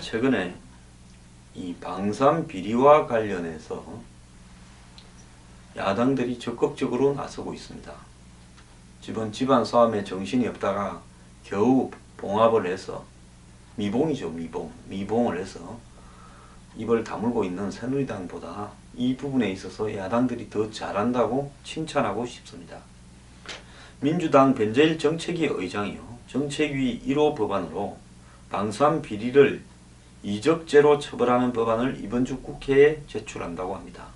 최근에 이 방산 비리와 관련해서 야당들이 적극적으로 나서고 있습니다. 집안 싸움에 정신이 없다가 겨우 봉합을 해서 미봉이죠. 미봉을 해서 입을 다물고 있는 새누리당보다 이 부분에 있어서 야당들이 더 잘한다고 칭찬하고 싶습니다. 민주당 변재일 정책위 의장이요. 정책위 1호 법안으로 방산 비리를 이적죄로 처벌하는 법안을 이번 주 국회에 제출한다고 합니다.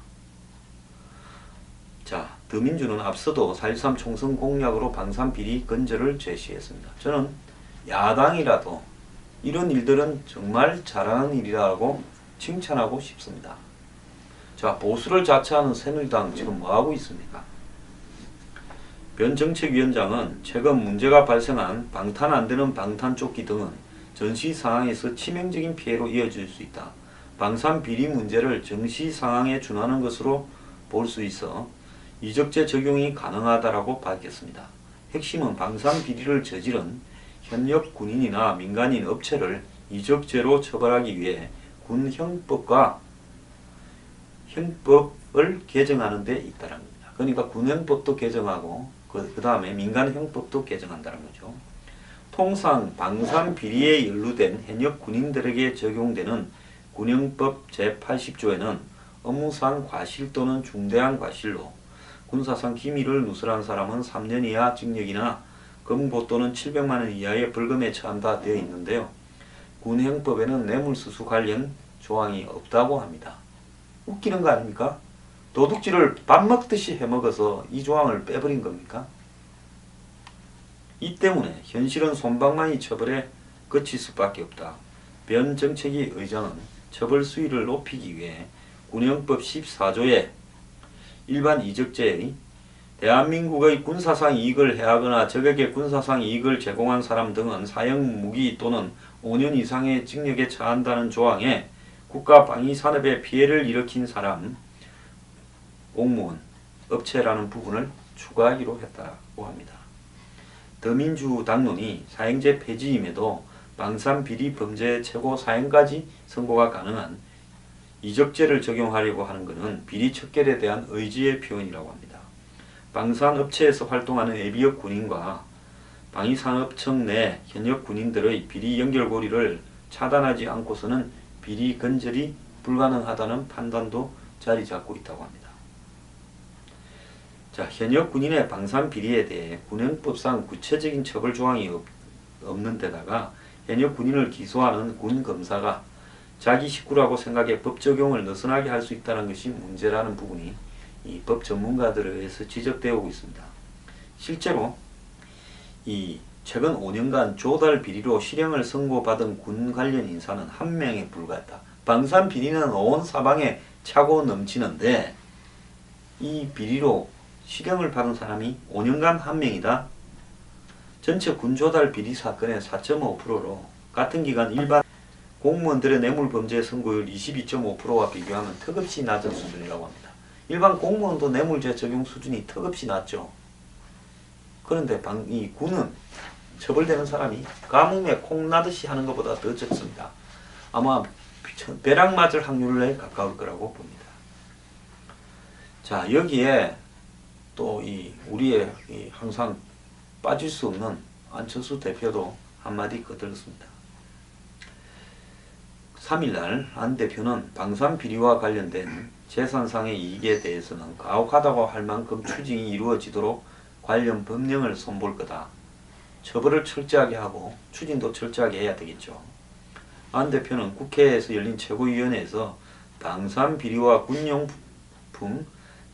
자, 더민주는 앞서도 4.13 총선 공약으로 방산 비리 근절을 제시했습니다. 저는 야당이라도 이런 일들은 정말 잘하는 일이라고 칭찬하고 싶습니다. 자, 보수를 자처하는 새누리당 지금 뭐하고 있습니까? 변 정책위원장은 최근 문제가 발생한 방탄 안되는 방탄조끼 등은 전시 상황에서 치명적인 피해로 이어질 수 있다. 방산 비리 문제를 정시 상황에 준하는 것으로 볼 수 있어 이적죄 적용이 가능하다라고 밝혔습니다. 핵심은 방산 비리를 저지른 현역 군인이나 민간인 업체를 이적죄로 처벌하기 위해 군 형법과 형법을 개정하는 데 있다는 겁니다. 그러니까 군 형법도 개정하고 그 다음에 민간 형법도 개정한다는 거죠. 통상 방산 비리에 연루된 현역 군인들에게 적용되는 군형법 제80조에는 업무상 과실 또는 중대한 과실로 군사상 기밀을 누설한 사람은 3년 이하 징역이나 금고 또는 700만원 이하의 벌금에 처한다 되어 있는데요. 군형법에는 뇌물수수 관련 조항이 없다고 합니다. 웃기는 거 아닙니까? 도둑질을 밥 먹듯이 해먹어서 이 조항을 빼버린 겁니까? 이 때문에 현실은 솜방망이 처벌에 그칠 수밖에 없다. 변 정책위 의장은 처벌 수위를 높이기 위해 군형법 14조에 일반 이적죄의 대한민국의 군사상 이익을 해하거나 적에게 군사상 이익을 제공한 사람 등은 사형 무기 또는 5년 이상의 징역에 처한다는 조항에 국가 방위 산업에 피해를 일으킨 사람, 공무원, 업체라는 부분을 추가하기로 했다고 합니다. 더민주 당론이 사형제 폐지임에도 방산 비리 범죄 최고 사형까지 선고가 가능한 이적죄를 적용하려고 하는 것은 비리 척결에 대한 의지의 표현이라고 합니다. 방산업체에서 활동하는 예비역 군인과 방위산업청 내 현역 군인들의 비리 연결고리를 차단하지 않고서는 비리 근절이 불가능하다는 판단도 자리 잡고 있다고 합니다. 자, 현역 군인의 방산 비리에 대해 군형법상 구체적인 처벌 조항이 없는 데다가 현역 군인을 기소하는 군 검사가 자기 식구라고 생각해 법 적용을 느슨하게 할 수 있다는 것이 문제라는 부분이 이 법 전문가들에 의해서 지적되어 오고 있습니다. 실제로 이 최근 5년간 조달 비리로 실형을 선고받은 군 관련 인사는 1명에 불과했다. 방산 비리는 온 사방에 차고 넘치는데 이 비리로 실형을 받은 사람이 5년간 1명이다. 전체 군 조달 비리 사건의 4.5%로 같은 기간 일반 공무원들의 뇌물범죄 선고율 22.5%와 비교하면 턱없이 낮은 수준이라고 합니다. 일반 공무원도 뇌물죄 적용 수준이 턱없이 낮죠. 그런데 이 군은 처벌되는 사람이 가뭄에 콩 나듯이 하는 것보다 더 적습니다. 아마 벼락 맞을 확률에 가까울 거라고 봅니다. 자, 여기에 또 우리의 항상 빠질 수 없는 안철수 대표도 한마디 거들었습니다. 3일날 안 대표는 방산 비리와 관련된 재산상의 이익에 대해서는 가혹하다고 할 만큼 추징이 이루어지도록 관련 법령을 손볼 거다. 처벌을 철저하게 하고 추징도 철저하게 해야 되겠죠. 안 대표는 국회에서 열린 최고위원회에서 방산 비리와 군용품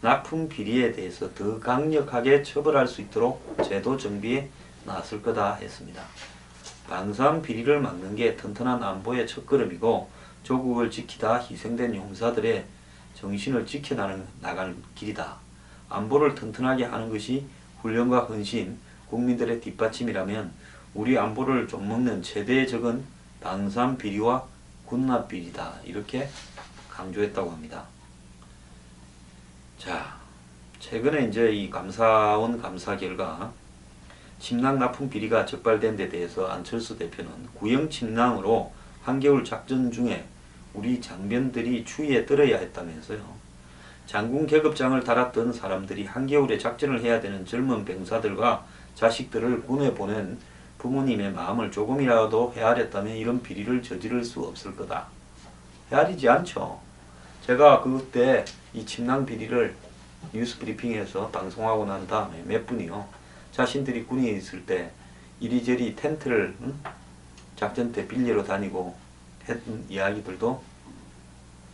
납품 비리에 대해서 더 강력하게 처벌할 수 있도록 제도 정비에 나설 거다 했습니다. 방산 비리를 막는 게 튼튼한 안보의 첫걸음이고 조국을 지키다 희생된 용사들의 정신을 지켜나가는 길이다. 안보를 튼튼하게 하는 것이 훈련과 헌신, 국민들의 뒷받침이라면 우리 안보를 좀먹는 최대의 적은 방산 비리와 군납 비리다. 이렇게 강조했다고 합니다. 자, 최근에 이제 이 감사원 감사 결과 침낭 납품 비리가 적발된 데 대해서 안철수 대표는 구형 침낭으로 한겨울 작전 중에 우리 장병들이 추위에 떨어야 했다면서요. 장군 계급장을 달았던 사람들이 한겨울에 작전을 해야 되는 젊은 병사들과 자식들을 군에 보낸 부모님의 마음을 조금이라도 헤아렸다면 이런 비리를 저지를 수 없을 거다. 헤아리지 않죠. 제가 그때 이 침낭 비리를 뉴스 브리핑에서 방송하고 난 다음에 몇 분이요. 자신들이 군에 있을 때 이리저리 텐트를 작전 때 빌리러 다니고 했던 이야기들도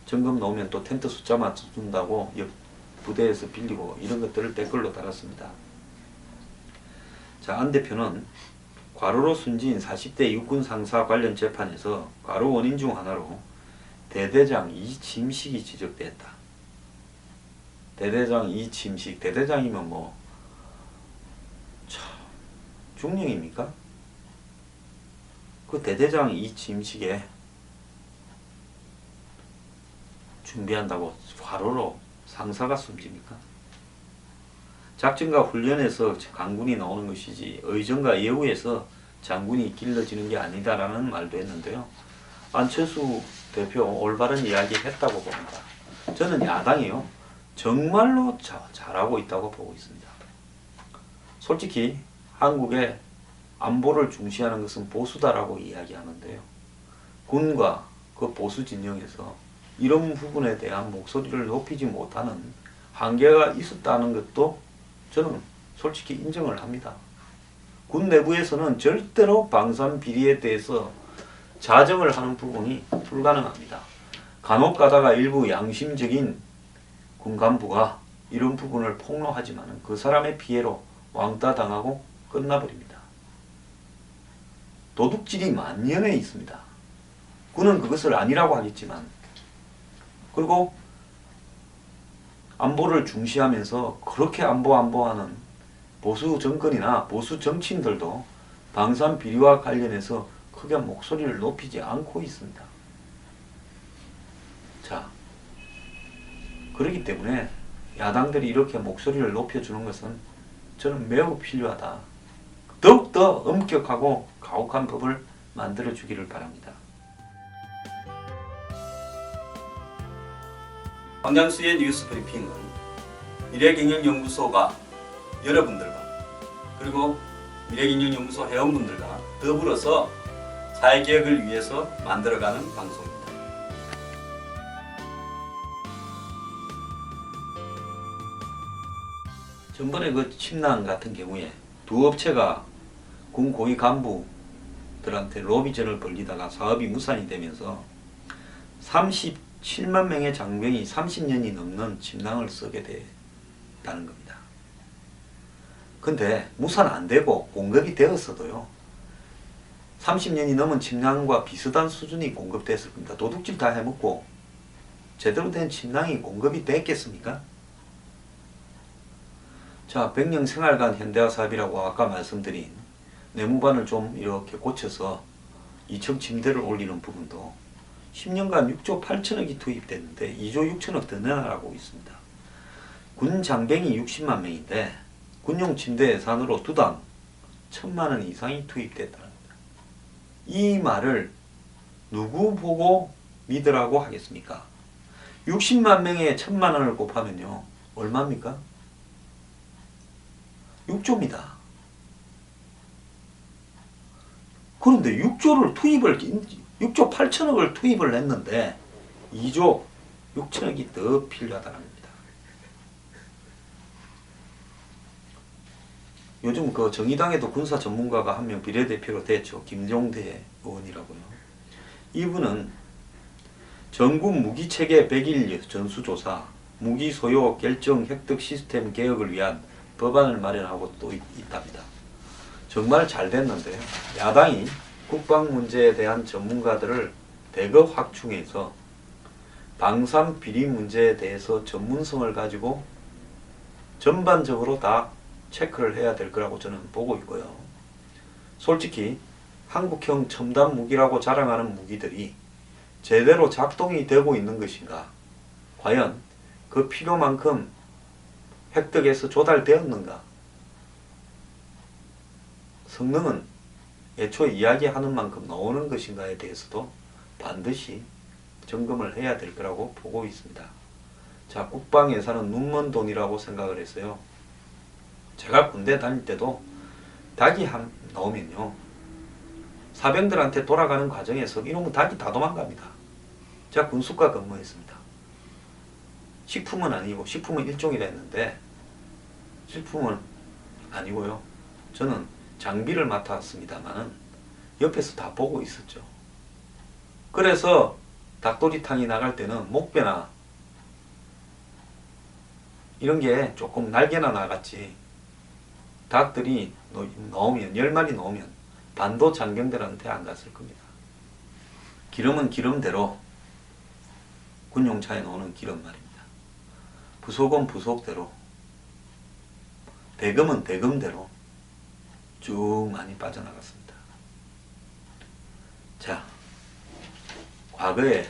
점검 나오면 또 텐트 숫자 맞춘다고 옆 부대에서 빌리고 이런 것들을 댓글로 달았습니다. 자, 안 대표는 과로로 순지인 40대 육군 상사 관련 재판에서 과로 원인 중 하나로 대대장 이짐식이 지적됐다. 대대장 이짐식, 대대장이면 뭐 중령입니까? 그 대대장 이짐식에 준비한다고 과로로 상사가 숨집니까? 작전과 훈련에서 강군이 나오는 것이지 의정과 예우에서 장군이 길러지는 게 아니다라는 말도 했는데요. 안철수 대표 올바른 이야기 했다고 봅니다. 저는 야당이요. 정말로 잘하고 있다고 보고 있습니다. 솔직히 한국의 안보를 중시하는 것은 보수다라고 이야기하는데요. 군과 그 보수 진영에서 이런 부분에 대한 목소리를 높이지 못하는 한계가 있었다는 것도 저는 솔직히 인정을 합니다. 군 내부에서는 절대로 방산 비리에 대해서 자정을 하는 부분이 불가능합니다. 간혹 가다가 일부 양심적인 군 간부가 이런 부분을 폭로하지만 그 사람의 피해로 왕따 당하고 끝나버립니다. 도둑질이 만연해 있습니다. 군은 그것을 아니라고 하겠지만, 그리고 안보를 중시하면서 그렇게 안보하는 보수 정권이나 보수 정치인들도 방산 비리와 관련해서 크게 목소리를 높이지 않고 있습니다. 자, 그렇기 때문에 야당들이 이렇게 목소리를 높여주는 것은 저는 매우 필요하다. 더욱더 엄격하고 가혹한 법을 만들어주기를 바랍니다. 황장수의 뉴스 브리핑은 미래경영연구소가 여러분들과 그리고 미래경영연구소 회원분들과 더불어서 사회개혁을 위해서 만들어가는 방송입니다. 전번에 그 침낭 같은 경우에 두 업체가 군 고위 간부들한테 로비전을 벌리다가 사업이 무산이 되면서 37만 명의 장병이 30년이 넘는 침낭을 쓰게 됐다는 겁니다. 근데 무산 안 되고 공급이 되었어도요. 30년이 넘은 침낭과 비슷한 수준이 공급됐을 겁니다. 도둑질 다 해먹고 제대로 된 침낭이 공급이 됐겠습니까? 자, 백년생활관 현대화 사업이라고 아까 말씀드린 내무반을 좀 이렇게 고쳐서 2층 침대를 올리는 부분도 10년간 6조 8천억이 투입됐는데 2조 6천억 더 내놔라고 있습니다. 군 장병이 60만 명인데 군용 침대 예산으로 두당 1,000만 원 이상이 투입됐다는 겁니다. 이 말을 누구 보고 믿으라고 하겠습니까? 60만 명에 1,000만 원을 곱하면요. 얼마입니까? 6조입니다. 그런데 6조 8천억을 투입을 했는데 2조 6천억이 더 필요하다는 겁니다. 요즘 그 정의당에도 군사 전문가가 한 명 비례대표로 됐죠. 김종대 의원이라고요. 이분은 전국 무기체계 100일 전수조사, 무기 소요 결정 획득 시스템 개혁을 위한 법안을 마련하고 또 있답니다. 정말 잘 됐는데요. 야당이 국방 문제에 대한 전문가들을 대거 확충해서 방산 비리 문제에 대해서 전문성을 가지고 전반적으로 다 체크를 해야 될 거라고 저는 보고 있고요. 솔직히 한국형 첨단 무기라고 자랑하는 무기들이 제대로 작동이 되고 있는 것인가? 과연 그 필요만큼 획득해서 조달되었는가? 성능은 애초에 이야기하는 만큼 나오는 것인가에 대해서도 반드시 점검을 해야 될 거라고 보고 있습니다. 자, 국방 예산은 눈먼 돈이라고 생각을 했어요. 제가 군대 다닐 때도 닭이 나오면요, 사병들한테 돌아가는 과정에서 이놈의 닭이 다 도망갑니다. 제가 군수과 근무했습니다. 식품은 아니고, 식품은 일종이라 했는데 식품은 아니고요. 저는 장비를 맡았습니다만은 옆에서 다 보고 있었죠. 그래서 닭도리탕이 나갈 때는 목배나 이런 게 조금 날개나 나갔지, 닭들이 나오면 10마리 나오면 반도 장병들한테 안 갔을 겁니다. 기름은 기름대로, 군용차에 나오는 기름 말입니다. 부속은 부속대로, 대금은 대금대로 쭉 많이 빠져나갔습니다. 자, 과거에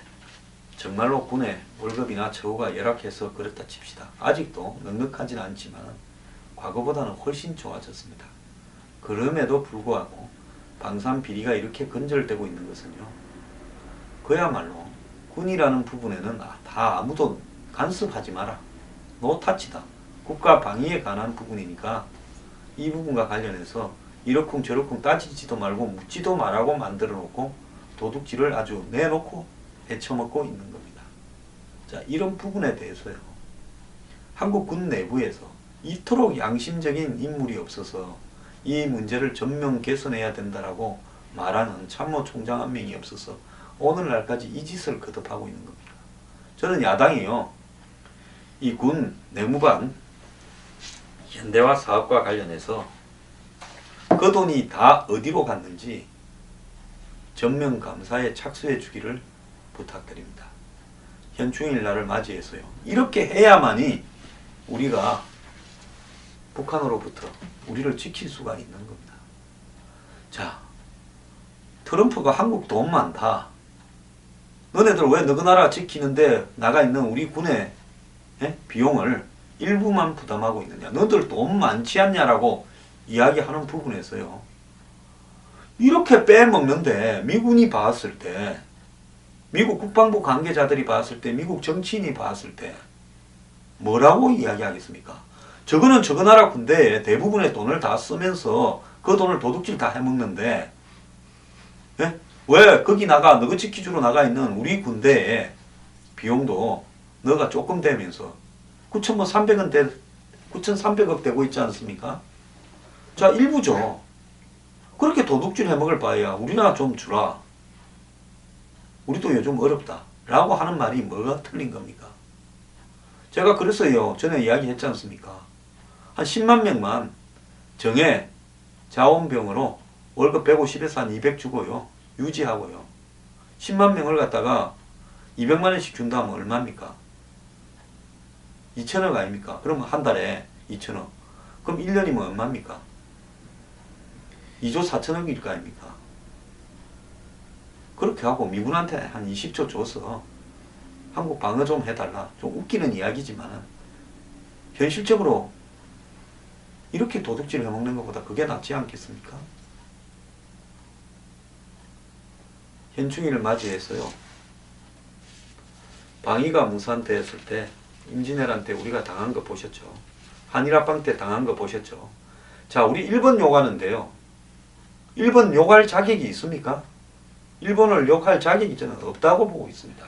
정말로 군의 월급이나 처우가 열악해서 그렇다 칩시다. 아직도 넉넉하진 않지만 과거보다는 훨씬 좋아졌습니다. 그럼에도 불구하고 방산 비리가 이렇게 근절되고 있는 것은요, 그야말로 군이라는 부분에는 다 아무도 간섭하지 마라, 노타치다, 국가 방위에 관한 부분이니까 이 부분과 관련해서 이러쿵 저러쿵 따지지도 말고 묻지도 말라고 만들어 놓고 도둑질을 아주 내놓고 헤쳐먹고 있는 겁니다. 자, 이런 부분에 대해서요, 한국 군 내부에서 이토록 양심적인 인물이 없어서 이 문제를 전면 개선해야 된다라고 말하는 참모총장 한 명이 없어서 오늘날까지 이 짓을 거듭하고 있는 겁니다. 저는 야당이요, 이 군 내무관 현대화 사업과 관련해서 그 돈이 다 어디로 갔는지 전면 감사에 착수해 주기를 부탁드립니다. 현충일 날을 맞이해서요, 이렇게 해야만이 우리가 북한으로부터 우리를 지킬 수가 있는 겁니다. 자, 트럼프가 한국 돈 많다, 너네들 왜 너희 나라 지키는데 나가 있는 우리 군의 비용을 일부만 부담하고 있느냐, 너희들 돈 많지 않냐라고 이야기하는 부분에서요, 이렇게 빼먹는데 미군이 봤을 때, 미국 국방부 관계자들이 봤을 때, 미국 정치인이 봤을 때 뭐라고 이야기하겠습니까? 저거는 저거 나라 군대에 대부분의 돈을 다 쓰면서 그 돈을 도둑질 다 해먹는데, 왜 거기 나가 너가 지키주로 나가 있는 우리 군대에 비용도 너가 조금 되면서 9,300억 되고 있지 않습니까? 자, 일부죠. 그렇게 도둑질 해먹을 바에야 우리나 좀 주라, 우리도 요즘 어렵다 라고 하는 말이 뭐가 틀린 겁니까? 제가 그래서요, 전에 이야기했지 않습니까? 한 10만 명만 정예 자원병으로 월급 150에서 한 200 주고요, 유지하고요, 10만 명을 갖다가 200만 원씩 준다면 얼마입니까? 2천억 아닙니까? 그러면 한 달에 2천억, 그럼 1년이면 얼마입니까? 2조 4천억일 거 아닙니까? 그렇게 하고 미군한테 한 20조 줘서 한국 방어 좀 해달라, 좀 웃기는 이야기지만 현실적으로 이렇게 도둑질을 해먹는 것보다 그게 낫지 않겠습니까? 현충일을 맞이해서요, 방위가 무산되었을 때 임진왜란 때 우리가 당한 거 보셨죠? 한일합방 때 당한 거 보셨죠? 자, 우리 일본 욕하는데요, 일본 욕할 자격이 있습니까? 일본을 욕할 자격이 저는 없다고 보고 있습니다.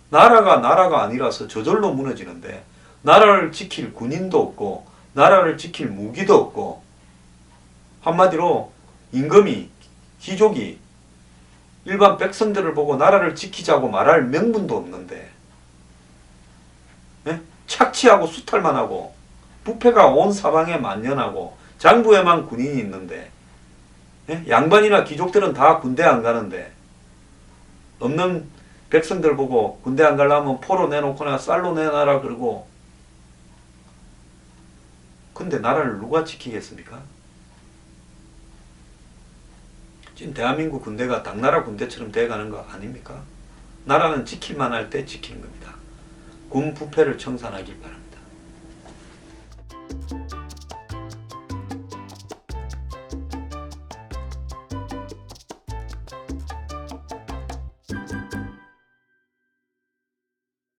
나라가 아니라서 저절로 무너지는데 나라를 지킬 군인도 없고 나라를 지킬 무기도 없고, 한마디로 임금이, 귀족이 일반 백성들을 보고 나라를 지키자고 말할 명분도 없는데, 착취하고 수탈만 하고 부패가 온 사방에 만연하고 장부에만 군인이 있는데, 양반이나 귀족들은 다 군대 안 가는데 없는 백성들 보고 군대 안 가려면 포로 내놓거나 쌀로 내놔라 그러고, 근데 나라를 누가 지키겠습니까? 지금 대한민국 군대가 당나라 군대처럼 돼가는 거 아닙니까? 나라는 지킬만 할 때 지키는 겁니다. 군 부패를 청산하길 바랍니다.